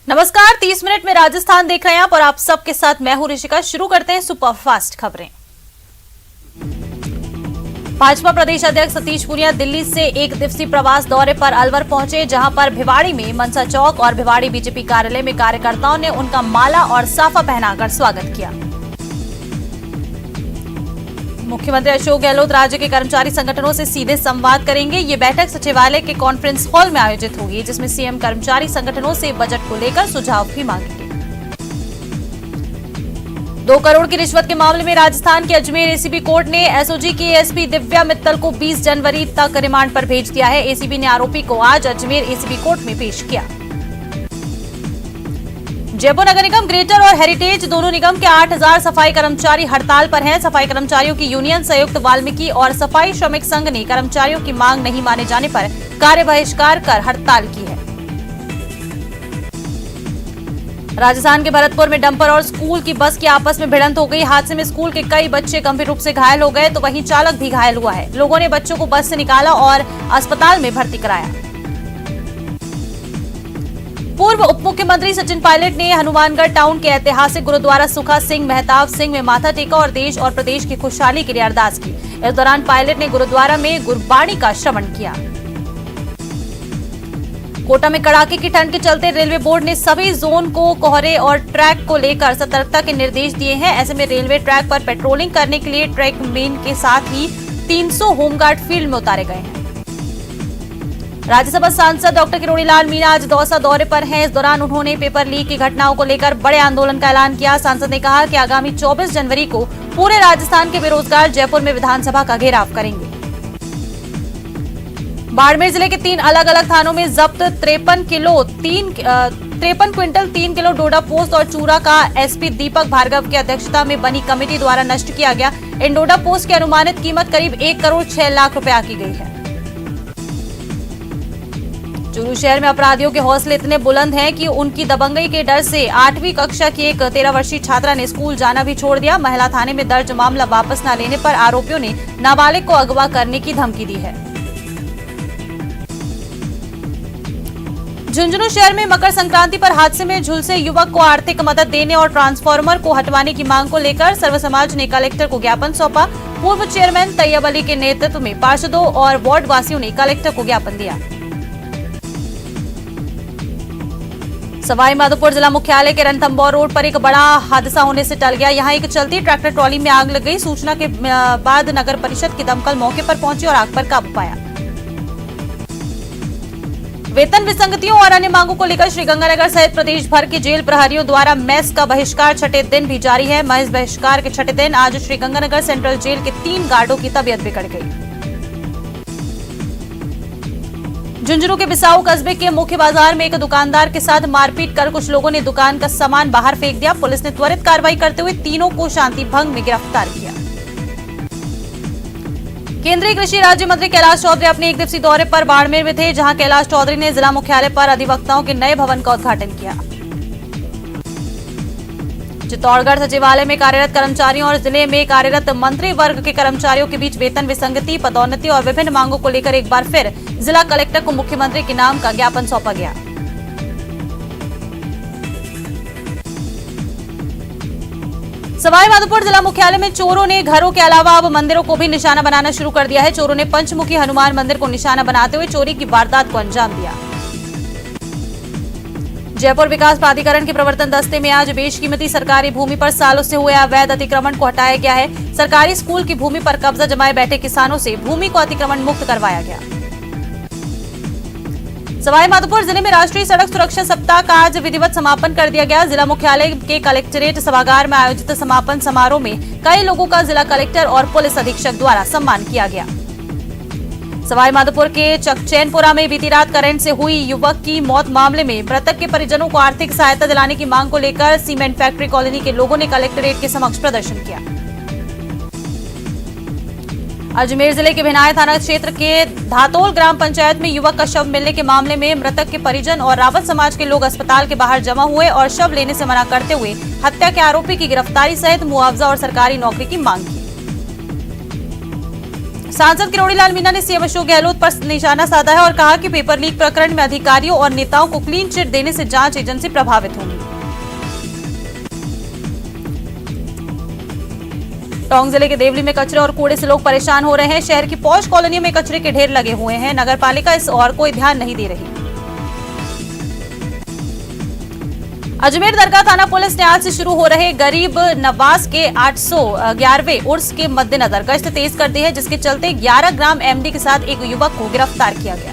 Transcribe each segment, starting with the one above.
नमस्कार, 30 मिनट में राजस्थान देख रहे हैं आप और आप सबके साथ मैं हूं ऋषिका। शुरू करते हैं सुपरफास्ट खबरें। भाजपा प्रदेश अध्यक्ष सतीश पूनिया दिल्ली से एक दिवसीय प्रवास दौरे पर अलवर पहुंचे, जहां पर भिवाड़ी में मनसा चौक और भिवाड़ी बीजेपी कार्यालय में कार्यकर्ताओं ने उनका माला और साफा पहनाकर स्वागत किया। मुख्यमंत्री अशोक गहलोत राज्य के कर्मचारी संगठनों से सीधे संवाद करेंगे। ये बैठक सचिवालय के कॉन्फ्रेंस हॉल में आयोजित होगी, जिसमें सीएम कर्मचारी संगठनों से बजट को लेकर सुझाव भी मांगेंगे। 2 करोड़ की रिश्वत के मामले में राजस्थान के अजमेर एसीबी कोर्ट ने एसओजी की एएसपी दिव्या मित्तल को 20 जनवरी तक रिमांड पर भेज दिया है। एसीबी ने आरोपी को आज अजमेर एसीबी कोर्ट में पेश किया। जयपुर नगर निगम ग्रेटर और हेरिटेज दोनों निगम के 8000 सफाई कर्मचारी हड़ताल पर हैं। सफाई कर्मचारियों की यूनियन संयुक्त वाल्मीकि और सफाई श्रमिक संघ ने कर्मचारियों की मांग नहीं माने जाने पर कार्य बहिष्कार कर हड़ताल की है। राजस्थान के भरतपुर में डंपर और स्कूल की बस की आपस में भिड़ंत हो गई। हादसे में स्कूल के कई बच्चे गंभीर रूप से घायल हो गए, तो वहीं चालक भी घायल हुआ है। लोगों ने बच्चों को बस से निकाला और अस्पताल में भर्ती कराया। पूर्व उप मुख्यमंत्री सचिन पायलट ने हनुमानगढ़ टाउन के ऐतिहासिक गुरुद्वारा सुखा सिंह मेहताब सिंह में माथा टेका और देश और प्रदेश की खुशहाली के लिए अरदास की। इस दौरान पायलट ने गुरुद्वारा में गुरबाणी का श्रवण किया। कोटा में कड़ाके की ठंड के चलते रेलवे बोर्ड ने सभी जोन को कोहरे और ट्रैक को लेकर सतर्कता के निर्देश दिए हैं। ऐसे में रेलवे ट्रैक पर पेट्रोलिंग करने के लिए ट्रैक मैन के साथ ही 300 होमगार्ड फील्ड में उतारे गए हैं। राज्यसभा सांसद डॉक्टर किरोड़ी लाल मीणा आज दौसा दौरे पर हैं। इस दौरान उन्होंने पेपर लीक की घटनाओं को लेकर बड़े आंदोलन का ऐलान किया। सांसद ने कहा कि आगामी 24 जनवरी को पूरे राजस्थान के बेरोजगार जयपुर में विधानसभा का घेराव करेंगे। बाड़मेर जिले के 3 अलग अलग थानों में जब्त 53 क्विंटल 3 किलो डोडा पोस्त और चूरा का एसपी दीपक भार्गव की अध्यक्षता में बनी कमेटी द्वारा नष्ट किया गया। इन डोडा पोस्त की अनुमानित कीमत करीब 1 करोड़ 6 लाख रुपया की गई है। चूरू शहर में अपराधियों के हौसले इतने बुलंद हैं कि उनकी दबंगई के डर से 8वीं कक्षा की एक 13 वर्षीय छात्रा ने स्कूल जाना भी छोड़ दिया। महिला थाने में दर्ज मामला वापस न लेने पर आरोपियों ने नाबालिग को अगवा करने की धमकी दी है। झुंझुनू शहर में मकर संक्रांति पर हादसे में झुलसे युवक को आर्थिक मदद देने और ट्रांसफार्मर को हटवाने की मांग को लेकर सर्व समाज ने कलेक्टर को ज्ञापन सौंपा। पूर्व चेयरमैन तैयब अली के नेतृत्व में पार्षदों और वार्ड वासियों ने कलेक्टर को ज्ञापन दिया। सवाई माधोपुर जिला मुख्यालय के रणथंभौर रोड पर एक बड़ा हादसा होने से टल गया। यहां एक चलती ट्रैक्टर ट्रॉली में आग लग गई। सूचना के बाद नगर परिषद की दमकल मौके पर पहुंची और आग पर काबू पाया। वेतन विसंगतियों और अन्य मांगों को लेकर श्रीगंगानगर सहित प्रदेश भर के जेल प्रहरियों द्वारा मेस का बहिष्कार छठे दिन भी जारी है। महज बहिष्कार के छठे दिन आज श्रीगंगानगर सेंट्रल जेल के 3 गार्डों की तबीयत बिगड़ गई। झुंझुनू के बिसाऊ कस्बे के मुख्य बाजार में एक दुकानदार के साथ मारपीट कर कुछ लोगों ने दुकान का सामान बाहर फेंक दिया। पुलिस ने त्वरित कार्रवाई करते हुए तीनों को शांति भंग में गिरफ्तार किया। केंद्रीय कृषि राज्य मंत्री कैलाश चौधरी अपने एक दिवसीय दौरे पर बाड़मेर में थे, जहां कैलाश चौधरी ने जिला मुख्यालय पर अधिवक्ताओं के नए भवन का उद्घाटन किया। चित्तौड़गढ़ सचिवालय में कार्यरत कर्मचारियों और जिले में कार्यरत मंत्री वर्ग के कर्मचारियों के बीच वेतन विसंगति, पदोन्नति और विभिन्न मांगों को लेकर एक बार फिर जिला कलेक्टर को मुख्यमंत्री के नाम का ज्ञापन सौंपा गया। सवाई माधोपुर जिला मुख्यालय में चोरों ने घरों के अलावा अब मंदिरों को भी निशाना बनाना शुरू कर दिया है। चोरों ने पंचमुखी हनुमान मंदिर को निशाना बनाते हुए चोरी की वारदात को अंजाम दिया। जयपुर विकास प्राधिकरण के प्रवर्तन दस्ते में आज बेशकीमती सरकारी भूमि पर सालों से हुए अवैध अतिक्रमण को हटाया गया है। सरकारी स्कूल की भूमि पर कब्जा जमाए बैठे किसानों से भूमि को अतिक्रमण मुक्त करवाया गया। सवाई माधोपुर जिले में राष्ट्रीय सड़क सुरक्षा सप्ताह का आज विधिवत समापन कर दिया गया। जिला मुख्यालय के कलेक्ट्रेट सभागार में आयोजित समापन समारोह में कई लोगों का जिला कलेक्टर और पुलिस अधीक्षक द्वारा सम्मान किया गया। सवाई माधोपुर के चकचैनपुरा में बीती रात करंट से हुई युवक की मौत मामले में मृतक के परिजनों को आर्थिक सहायता दिलाने की मांग को लेकर सीमेंट फैक्ट्री कॉलोनी के लोगों ने कलेक्ट्रेट के समक्ष प्रदर्शन किया। अजमेर जिले के भिनाय थाना क्षेत्र के धातोल ग्राम पंचायत में युवक का शव मिलने के मामले में मृतक के परिजन और रावत समाज के लोग अस्पताल के बाहर जमा हुए और शव लेने से मना करते हुए हत्या के आरोपी की गिरफ्तारी सहित मुआवजा और सरकारी नौकरी की मांग की। सांसद किरोड़ीलाल मीणा ने सीएम अशोक गहलोत पर निशाना साधा है और कहा कि पेपर लीक प्रकरण में अधिकारियों और नेताओं को क्लीन चिट देने से जांच एजेंसी प्रभावित होगी। टोंक जिले के देवली में कचरे और कूड़े से लोग परेशान हो रहे हैं। शहर की पौष कॉलोनियों में कचरे के ढेर लगे हुए हैं। नगरपालिका इस ओर कोई ध्यान नहीं दे रही। अजमेर दरगाह थाना पुलिस ने आज से शुरू हो रहे गरीब नवाज के 811वें उर्स के मद्देनजर गश्त तेज कर दी है, जिसके चलते 11 ग्राम एमडी के साथ एक युवक को गिरफ्तार किया गया।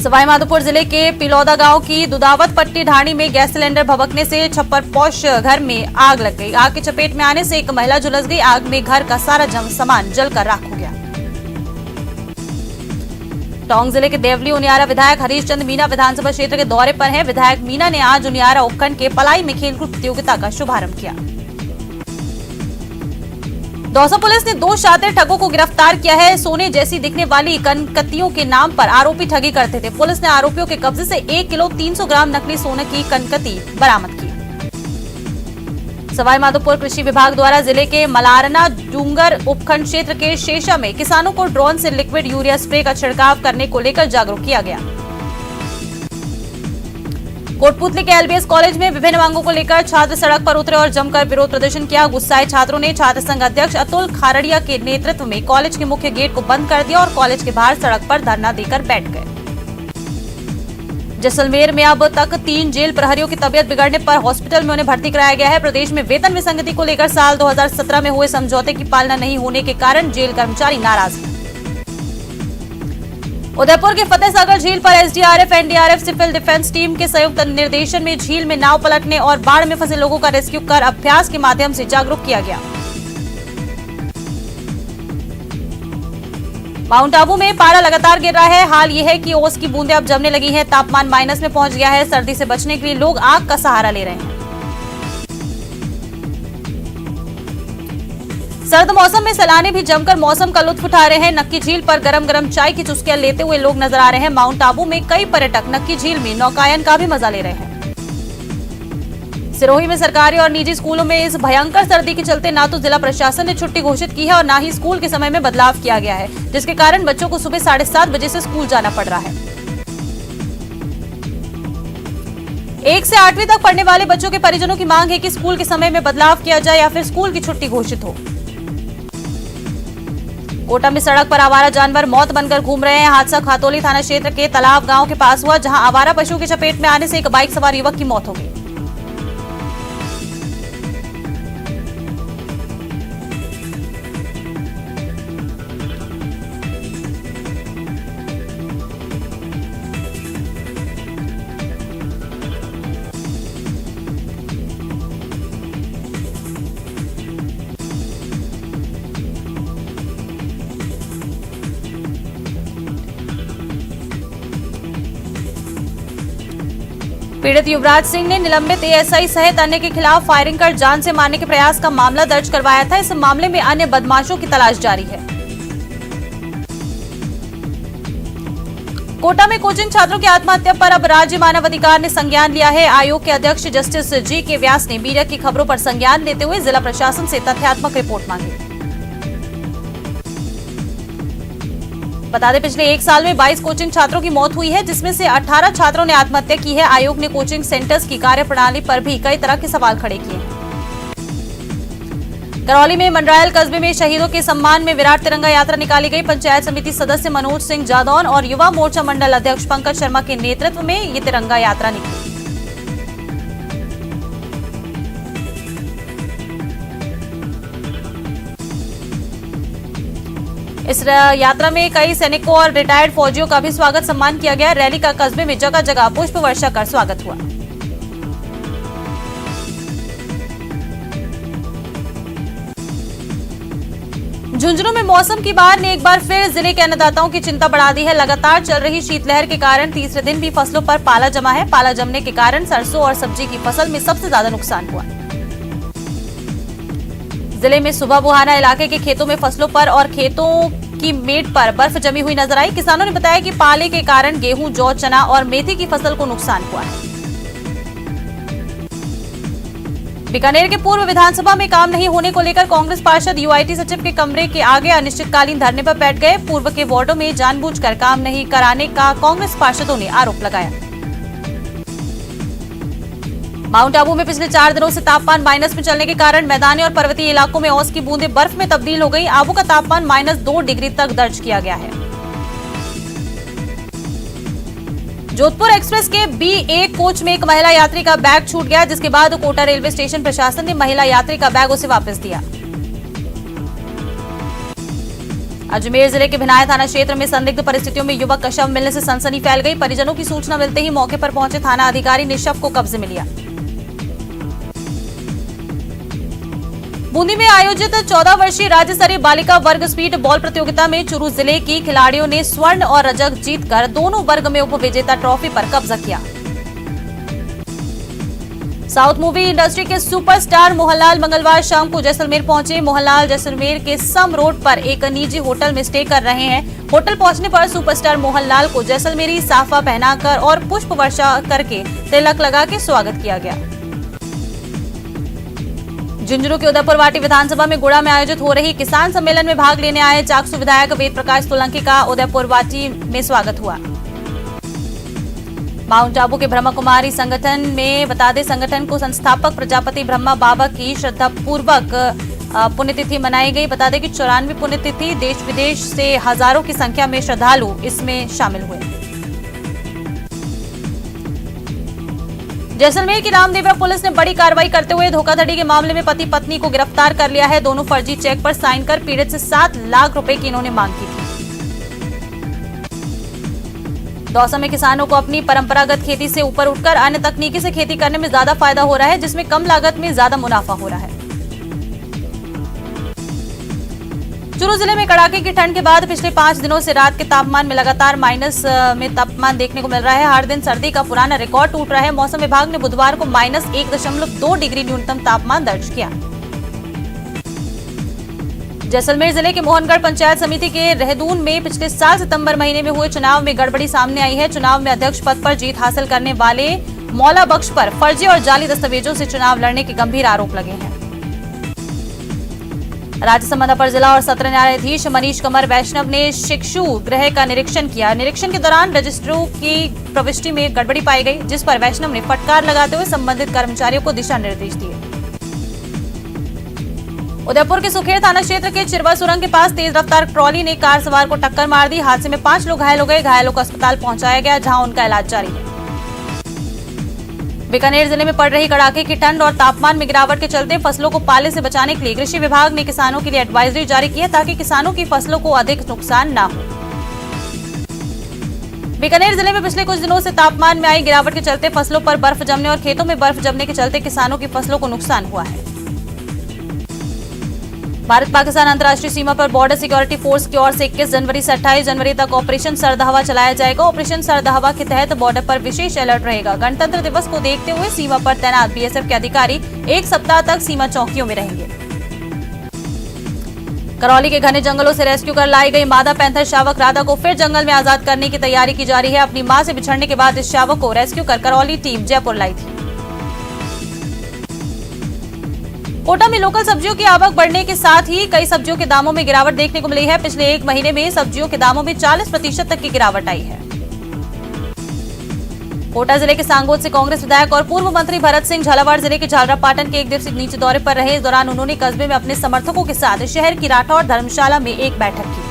सवाईमाधोपुर जिले के पिलौदा गांव की दुदावत पट्टी ढाणी में गैस सिलेंडर भभकने से छप्पर पौष घर में आग लग गई। आग की चपेट में आने से एक महिला झुलस गई। आग में घर का सारा सामान जलकर राख हो गया। टोंक जिले के देवली उनियारा विधायक हरीश चंद मीणा विधानसभा क्षेत्र के दौरे पर हैं। विधायक मीणा ने आज उनियारा उपखंड के पलाई में खेलकूद प्रतियोगिता का शुभारंभ किया। दौसा पुलिस ने 2 शातिर ठगों को गिरफ्तार किया है। सोने जैसी दिखने वाली कनकतियों के नाम पर आरोपी ठगी करते थे। पुलिस ने आरोपियों के कब्जे से 1 किलो 300 ग्राम नकली सोने की कनकती बरामद की। सवाईमाधोपुर कृषि विभाग द्वारा जिले के मलारना डूंगर उपखंड क्षेत्र के शेषा में किसानों को ड्रोन से लिक्विड यूरिया स्प्रे का छिड़काव करने को लेकर जागरूक किया गया। कोटपुतली के एलबीएस कॉलेज में विभिन्न मांगों को लेकर छात्र सड़क पर उतरे और जमकर विरोध प्रदर्शन किया। गुस्साए छात्रों ने छात्र संघ अध्यक्ष अतुल खारड़िया के नेतृत्व में कॉलेज के मुख्य गेट को बंद कर दिया और कॉलेज के बाहर सड़क पर धरना देकर बैठ गए। जैसलमेर में अब तक 3 जेल प्रहरियों की तबियत बिगड़ने पर हॉस्पिटल में उन्हें भर्ती कराया गया है। प्रदेश में वेतन विसंगति को लेकर साल 2017 में हुए समझौते की पालना नहीं होने के कारण जेल कर्मचारी नाराज हैं। उदयपुर के फतेहसागर झील पर SDRF NDRF civil defence team के संयुक्त निर्देशन में झील में नाव पलटने और बाढ़ में फंसे लोगों का रेस्क्यू कर अभ्यास के माध्यम से जागरूक किया गया। माउंट आबू में पारा लगातार गिर रहा है। हाल यह है कि ओस की बूंदें अब जमने लगी हैं। तापमान माइनस में पहुंच गया है। सर्दी से बचने के लिए लोग आग का सहारा ले रहे हैं। सर्द मौसम में सैलानी भी जमकर मौसम का लुत्फ उठा रहे हैं। नक्की झील पर गरम गरम चाय की चुस्कियां लेते हुए लोग नजर आ रहे हैं। माउंट आबू में कई पर्यटक नक्की झील में नौकायन का भी मजा ले रहे हैं। सिरोही में सरकारी और निजी स्कूलों में इस भयंकर सर्दी के चलते ना तो जिला प्रशासन ने छुट्टी घोषित की है और ना ही स्कूल के समय में बदलाव किया गया है, जिसके कारण बच्चों को सुबह 7:30 बजे से स्कूल जाना पड़ रहा है। 1 से 8वीं तक पढ़ने वाले बच्चों के परिजनों की मांग है कि स्कूल के समय में बदलाव किया जाए या फिर स्कूल की छुट्टी घोषित हो। कोटा में सड़क पर आवारा जानवर मौत बनकर घूम रहे हैं। हादसा खातौली थाना क्षेत्र के तालाब गांव के पास हुआ, जहां आवारा पशु की चपेट में आने से एक बाइक सवार युवक की मौत हो गई। पीड़ित युवराज सिंह ने निलंबित एएसआई सहित अन्य के खिलाफ फायरिंग कर जान से मारने के प्रयास का मामला दर्ज करवाया था। इस मामले में अन्य बदमाशों की तलाश जारी है। कोटा में कोचिंग छात्रों की आत्महत्या पर अब राज्य मानव अधिकार ने संज्ञान लिया है। आयोग के अध्यक्ष जस्टिस जी.के. व्यास ने मीडिया की खबरों पर संज्ञान लेते हुए जिला प्रशासन से तथ्यात्मक रिपोर्ट मांगी। बता दें, पिछले 1 साल में 22 कोचिंग छात्रों की मौत हुई है, जिसमें से 18 छात्रों ने आत्महत्या की है। आयोग ने कोचिंग सेंटर्स की कार्यप्रणाली पर भी कई तरह के सवाल खड़े किए हैं। करौली में मंडरायल कस्बे में शहीदों के सम्मान में विराट तिरंगा यात्रा निकाली गई। पंचायत समिति सदस्य मनोज सिंह जादौन और युवा मोर्चा मंडल अध्यक्ष पंकज शर्मा के नेतृत्व में ये तिरंगा यात्रा निकली। इस यात्रा में कई सैनिकों और रिटायर्ड फौजियों का भी स्वागत सम्मान किया गया। रैली का कस्बे में जगह जगह पुष्प वर्षा कर स्वागत हुआ। झुंझुनू में मौसम की बहार ने एक बार फिर जिले के अन्नदाताओं की चिंता बढ़ा दी है। लगातार चल रही शीतलहर के कारण तीसरे दिन भी फसलों पर पाला जमा है। पाला जमने के कारण सरसों और सब्जी की फसल में सबसे ज्यादा नुकसान हुआ। जिले में सुबह बुहाना इलाके के खेतों में फसलों पर और खेतों की मेट पर बर्फ जमी हुई नजर आई। किसानों ने बताया कि पाले के कारण गेहूं, जौ, चना और मेथी की फसल को नुकसान हुआ है। बीकानेर के पूर्व विधानसभा में काम नहीं होने को लेकर कांग्रेस पार्षद यूआईटी सचिव के कमरे के आगे अनिश्चितकालीन धरने पर बैठ गए। पूर्व के वार्डों में जानबूझकर काम नहीं कराने का कांग्रेस पार्षदों ने आरोप लगाया। माउंट आबू में पिछले 4 दिनों से तापमान माइनस में चलने के कारण मैदानी और पर्वतीय इलाकों में ओस की बूंदें बर्फ में तब्दील हो गई। आबू का तापमान -2 डिग्री तक दर्ज किया गया है। जोधपुर एक्सप्रेस के B1 कोच में एक महिला यात्री का बैग छूट गया, जिसके बाद कोटा रेलवे स्टेशन प्रशासन ने महिला यात्री का बैग उसे वापस दिया। अजमेर जिले के भिनाया थाना क्षेत्र में संदिग्ध परिस्थितियों में युवक का शव मिलने से सनसनी फैल गई। परिजनों की सूचना मिलते ही मौके पर पहुंचे थाना अधिकारी ने शव को कब्जे में लिया। बूंदी में आयोजित 14 वर्षीय राज्य स्तरीय बालिका वर्ग स्पीड बॉल प्रतियोगिता में चूरू जिले की खिलाड़ियों ने स्वर्ण और रजत जीतकर दोनों वर्ग में उपविजेता ट्रॉफी पर कब्जा किया। साउथ मूवी इंडस्ट्री के सुपरस्टार मोहनलाल मंगलवार शाम को जैसलमेर पहुंचे। मोहनलाल जैसलमेर के सम रोड पर एक निजी होटल में स्टे कर रहे हैं। होटल पहुंचने पर सुपरस्टार मोहनलाल को जैसलमेरी साफा पहनाकर और पुष्प वर्षा करके तिलक लगा के स्वागत किया गया। झुंझुनू के उदयपुरवाटी विधानसभा में गुड़ा में आयोजित हो रही किसान सम्मेलन में भाग लेने आए चाकसू विधायक वेद प्रकाश सोलंकी का उदयपुरवाटी में स्वागत हुआ। माउंट आबू के ब्रह्मा कुमारी संगठन में बता दें, संगठन को संस्थापक प्रजापति ब्रह्मा बाबा की श्रद्धापूर्वक पुण्यतिथि मनाई गई। बता दें कि 94 पुण्यतिथि, देश विदेश से हजारों की संख्या में श्रद्धालु इसमें शामिल हुए। जैसलमेर की रामदेवरा पुलिस ने बड़ी कार्रवाई करते हुए धोखाधड़ी के मामले में पति पत्नी को गिरफ्तार कर लिया है। दोनों फर्जी चेक पर साइन कर पीड़ित से 7 लाख रुपए की इन्होंने मांग की थी। दौसा में किसानों को अपनी परंपरागत खेती से ऊपर उठकर अन्य तकनीकी से खेती करने में ज्यादा फायदा हो रहा है, जिसमें कम लागत में ज्यादा मुनाफा हो रहा है। चूरू जिले में कड़ाके की ठंड के बाद पिछले 5 दिनों से रात के तापमान में लगातार माइनस में तापमान देखने को मिल रहा है। हर दिन सर्दी का पुराना रिकॉर्ड टूट रहा है। मौसम विभाग ने बुधवार को -1.2 डिग्री न्यूनतम तापमान दर्ज किया। जैसलमेर जिले के मोहनगढ़ पंचायत समिति के रहदून में पिछले साल सितंबर महीने में हुए चुनाव में गड़बड़ी सामने आई है। चुनाव में अध्यक्ष पद पर जीत हासिल करने वाले मौला बख्श पर फर्जी और जाली दस्तावेजों से चुनाव लड़ने के गंभीर आरोप लगे हैं। राजसमंद अपर जिला और सत्र न्यायाधीश मनीष कुमार वैष्णव ने शिक्षु गृह का निरीक्षण किया। निरीक्षण के दौरान रजिस्ट्रों की प्रविष्टि में गड़बड़ी पाई गई, जिस पर वैष्णव ने फटकार लगाते हुए संबंधित कर्मचारियों को दिशा निर्देश दिए। उदयपुर के सुखेर थाना क्षेत्र के चिरवा सुरंग के पास तेज रफ्तार ट्रॉली ने कार सवार को टक्कर मार दी। हादसे में 5 लोग घायल हो गए। घायलों को अस्पताल पहुंचाया गया, जहां उनका इलाज जारी है। बीकानेर जिले में पड़ रही कड़ाके की ठंड और तापमान में गिरावट के चलते फसलों को पाले से बचाने के लिए कृषि विभाग ने किसानों के लिए एडवाइजरी जारी की है, ताकि किसानों की फसलों को अधिक नुकसान न हो। बीकानेर जिले में पिछले कुछ दिनों से तापमान में आई गिरावट के चलते फसलों पर बर्फ जमने और खेतों में बर्फ जमने के चलते किसानों की फसलों को नुकसान हुआ है। भारत पाकिस्तान अंतर्राष्ट्रीय सीमा पर बॉर्डर सिक्योरिटी फोर्स की ओर से 21 जनवरी से 28 जनवरी तक ऑपरेशन सरद हवा चलाया जाएगा। ऑपरेशन सरद हवा के तहत बॉर्डर पर विशेष अलर्ट रहेगा। गणतंत्र दिवस को देखते हुए सीमा पर तैनात बीएसएफ के अधिकारी 1 सप्ताह तक सीमा चौकियों में रहेंगे। करौली के घने जंगलों से रेस्क्यू कर लाई गई मादा पैंथर शावक राधा को फिर जंगल में आजाद करने की तैयारी की जा रही है। अपनी मां से बिछड़ने के बाद इस शावक को रेस्क्यू कर करौली टीम जयपुर लाई थी। कोटा में लोकल सब्जियों की आवक बढ़ने के साथ ही कई सब्जियों के दामों में गिरावट देखने को मिली है। पिछले 1 महीने में सब्जियों के दामों में 40% तक की गिरावट आई है। कोटा जिले के सांगोद से कांग्रेस विधायक और पूर्व मंत्री भरत सिंह झालावाड़ जिले के झालरापाटन के 1 दिवसीय नीचे दौरे पर रहे। इस दौरान उन्होंने कस्बे में अपने समर्थकों के साथ शहर की राठौर धर्मशाला में एक बैठक की।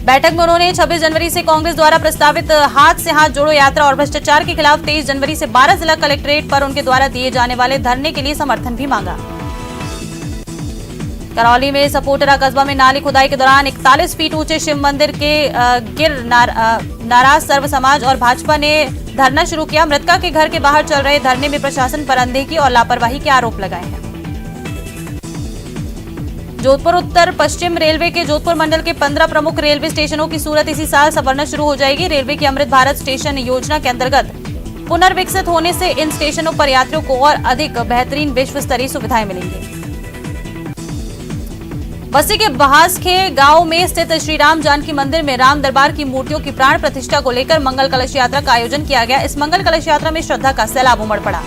बैठक में उन्होंने 26 जनवरी से कांग्रेस द्वारा प्रस्तावित हाथ से हाथ जोड़ो यात्रा और भ्रष्टाचार के खिलाफ 23 जनवरी से 12 जिला कलेक्ट्रेट पर उनके द्वारा दिए जाने वाले धरने के लिए समर्थन भी मांगा। करौली में सपोटरा कस्बा में नाली खुदाई के दौरान 41 फीट ऊंचे शिव मंदिर के गिर नाराज सर्व समाज और भाजपा ने धरना शुरू किया। मृतका के घर के बाहर चल रहे धरने में प्रशासन पर अनदेखी और लापरवाही के आरोप लगाए हैं। जोधपुर उत्तर पश्चिम रेलवे के जोधपुर मंडल के 15 प्रमुख रेलवे स्टेशनों की सूरत इसी साल संवरना शुरू हो जाएगी। रेलवे की अमृत भारत स्टेशन योजना के अंतर्गत पुनर्विकसित होने से इन स्टेशनों पर यात्रियों को और अधिक बेहतरीन विश्व स्तरीय सुविधाएं मिलेंगी। बस्ती के बहासखे गांव में स्थित श्री राम जानकी मंदिर में राम दरबार की मूर्तियों की प्राण प्रतिष्ठा को लेकर मंगल कलश यात्रा का आयोजन किया गया। इस मंगल कलश यात्रा में श्रद्धा का सैलाब उमड़ पड़ा।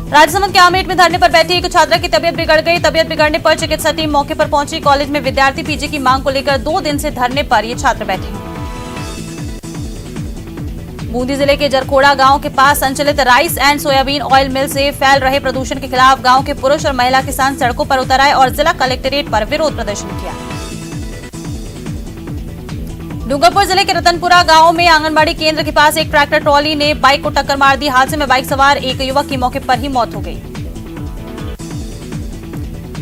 राजसमंद के आमेट में धरने पर बैठी एक छात्रा की तबीयत बिगड़ गई। तबीयत बिगड़ने पर चिकित्सा टीम मौके पर पहुंची। कॉलेज में विद्यार्थी पीजी की मांग को लेकर 2 दिन से धरने पर ये छात्र बैठे हैं। बूंदी जिले के जरखोड़ा गांव के पास संचालित राइस एंड सोयाबीन ऑयल मिल से फैल रहे प्रदूषण के खिलाफ गांव के पुरुष और महिला किसान सड़कों पर उतर आए और जिला कलेक्ट्रेट पर विरोध प्रदर्शन किया। डूंगरपुर जिले के रतनपुरा गांव में आंगनबाड़ी केंद्र के पास एक ट्रैक्टर ट्रॉली ने बाइक को टक्कर मार दी। हादसे में बाइक सवार एक युवक की मौके पर ही मौत हो गई।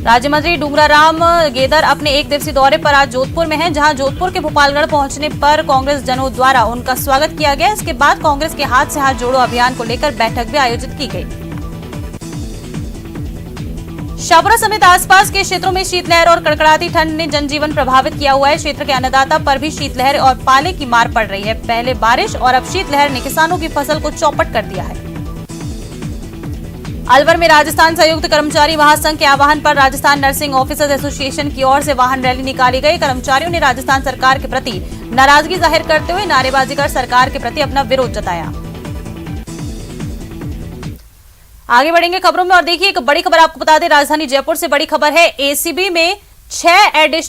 राज्य मंत्री डूंगराराम गेदर अपने 1 दिवसीय दौरे पर आज जोधपुर में हैं, जहां जोधपुर के भोपालगढ़ पहुंचने पर कांग्रेस जनों द्वारा उनका स्वागत किया गया। इसके बाद कांग्रेस के हाथ से हाथ जोड़ो अभियान को लेकर बैठक भी आयोजित की गई। शाहपुरा समेत आसपास के क्षेत्रों में शीतलहर और कड़कड़ाती ठंड ने जनजीवन प्रभावित किया हुआ है। क्षेत्र के अन्नदाता पर भी शीतलहर और पाले की मार पड़ रही है। पहले बारिश और अब शीतलहर ने किसानों की फसल को चौपट कर दिया है। अलवर में राजस्थान संयुक्त कर्मचारी महासंघ के आह्वान पर राजस्थान नर्सिंग ऑफिसर्स एसोसिएशन की ओर से वाहन रैली निकाली गई। कर्मचारियों ने राजस्थान सरकार के प्रति नाराजगी जाहिर करते हुए नारेबाजी कर सरकार के प्रति अपना विरोध जताया। आगे बढ़ेंगे खबरों में और देखिए एक बड़ी खबर आपको बता दें। राजधानी जयपुर से बड़ी खबर है। एसीबी में 6 एडिशनल